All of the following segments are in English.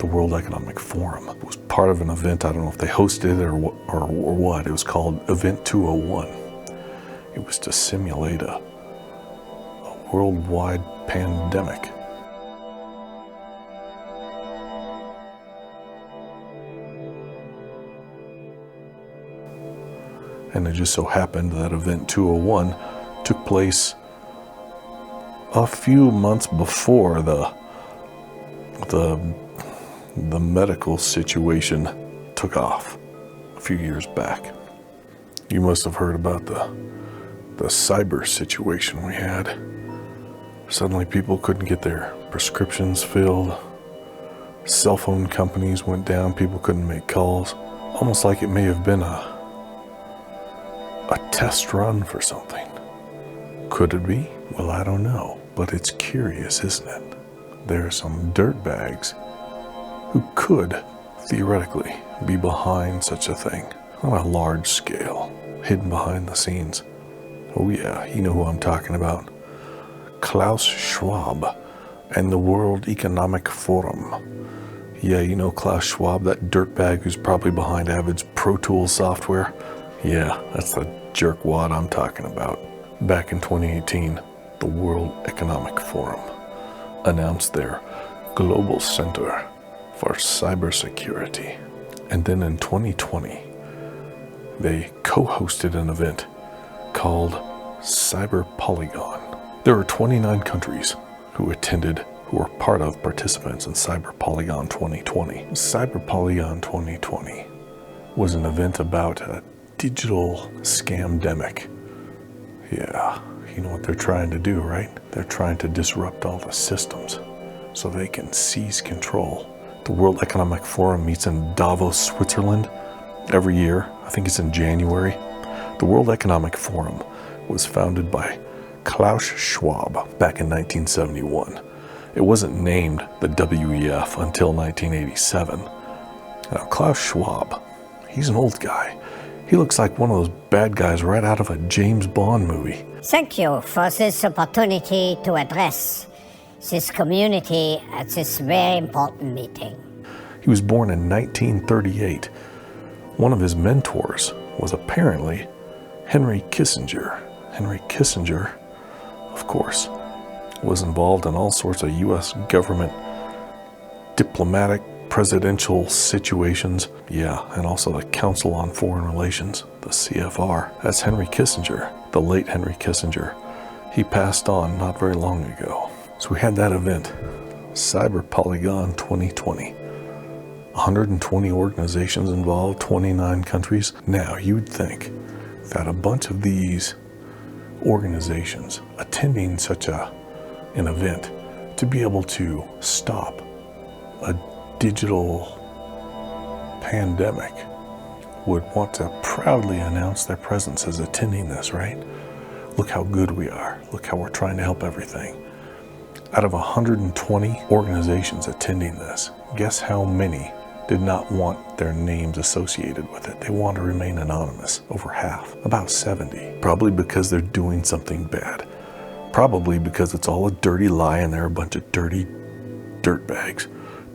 the World Economic Forum. It was part of an event. I don't know if they hosted it or what. It was called Event 201. It was to simulate a worldwide pandemic. And it just so happened that Event 201 took place a few months before the medical situation took off a few years back. You must have heard about the cyber situation we had. Suddenly people couldn't get their prescriptions filled. Cell phone companies went down. People couldn't make calls. Almost like it may have been a test run for something. Could it be? Well, I don't know. But it's curious, isn't it? There are some dirtbags who could, theoretically, be behind such a thing on a large scale, hidden behind the scenes. Oh yeah, you know who I'm talking about. Klaus Schwab and the World Economic Forum. Yeah, you know Klaus Schwab, that dirtbag who's probably behind Avid's Pro Tools software. Yeah, that's the jerkwad I'm talking about. Back in 2018, the World Economic Forum announced their Global Center for Cybersecurity. And then in 2020, they co-hosted an event called CyberPolygon. There were 29 countries who attended, who were part of participants in CyberPolygon 2020. CyberPolygon 2020 was an event about a digital scamdemic. Yeah, you know what they're trying to do, right? They're trying to disrupt all the systems so they can seize control. The World Economic Forum meets in Davos, Switzerland every year. I think it's in January. The World Economic Forum was founded by Klaus Schwab back in 1971. It wasn't named the WEF until 1987. Now, Klaus Schwab, he's an old guy. He looks like one of those bad guys right out of a James Bond movie. Thank you for this opportunity to address this community at this very important meeting. He was born in 1938. One of his mentors was apparently Henry Kissinger. Henry Kissinger, of course, was involved in all sorts of U.S. government diplomatic presidential situations. Yeah, and also the Council on Foreign Relations, the CFR. That's Henry Kissinger, the late Henry Kissinger. He passed on not very long ago. So we had that event, CyberPolygon 2020. 120 organizations involved, 29 countries. Now, you'd think that a bunch of these organizations attending such an event to be able to stop a digital pandemic would want to proudly announce their presence as attending this, right? Look how good we are. Look how we're trying to help everything. Out of 120 organizations attending this, guess how many did not want their names associated with it? They want to remain anonymous, over half, about 70. Probably because they're doing something bad. Probably because it's all a dirty lie and they're a bunch of dirty dirtbags.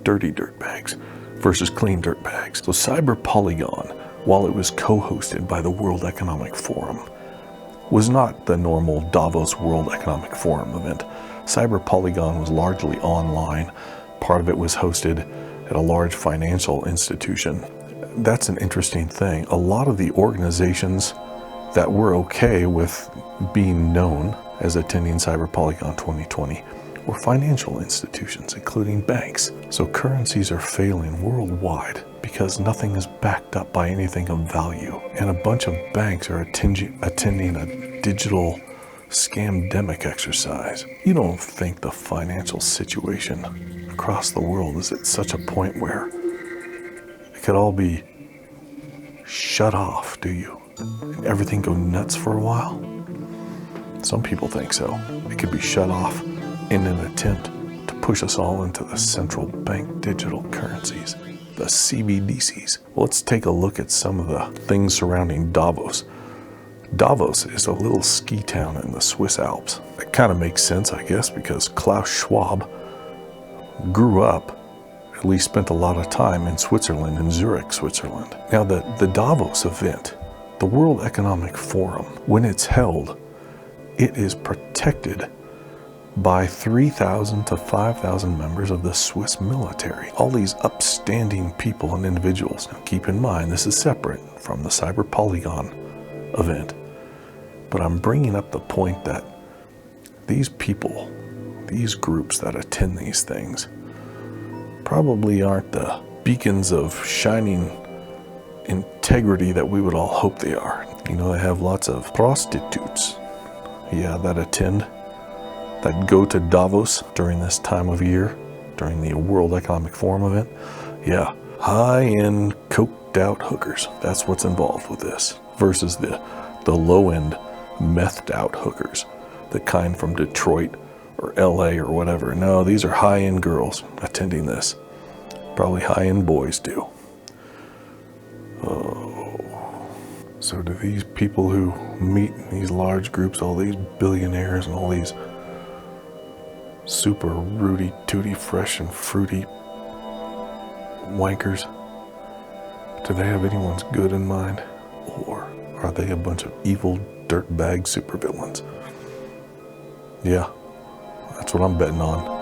Dirty dirtbags versus clean dirtbags. So CyberPolygon, while it was co-hosted by the World Economic Forum, was not the normal Davos World Economic Forum event. CyberPolygon was largely online. Part of it was hosted at a large financial institution. That's an interesting thing. A lot of the organizations that were okay with being known as attending CyberPolygon 2020 were financial institutions, including banks. So currencies are failing worldwide because nothing is backed up by anything of value. And a bunch of banks are attending a digital scamdemic exercise. You don't think the financial situation across the world is at such a point where it could all be shut off, do you? And everything go nuts for a while? Some people think so. It could be shut off in an attempt to push us all into the central bank digital currencies, the CBDCs. Well, let's take a look at some of the things surrounding Davos. Davos is a little ski town in the Swiss Alps. It kind of makes sense, I guess, because Klaus Schwab grew up, at likely spent a lot of time in Switzerland, in Zurich, Switzerland. Now, the Davos event, the World Economic Forum, when it's held, it is protected by 3,000 to 5,000 members of the Swiss military. All these upstanding people and individuals. Now, keep in mind, this is separate from the CyberPolygon event. But I'm bringing up the point that these people, these groups that attend these things, probably aren't the beacons of shining integrity that we would all hope they are. You know, they have lots of prostitutes, that attend, that go to Davos during this time of year, during the World Economic Forum event. Yeah, high-end, coked-out hookers. That's what's involved with this, versus the low-end, methed-out hookers, the kind from Detroit or LA or whatever. No, these are high-end girls attending this. Probably high-end boys too. Oh. So do these people who meet in these large groups, all these billionaires and all these super rooty, tooty, fresh and fruity wankers, do they have anyone's good in mind? Or are they a bunch of evil dirtbag supervillains? Yeah, that's what I'm betting on.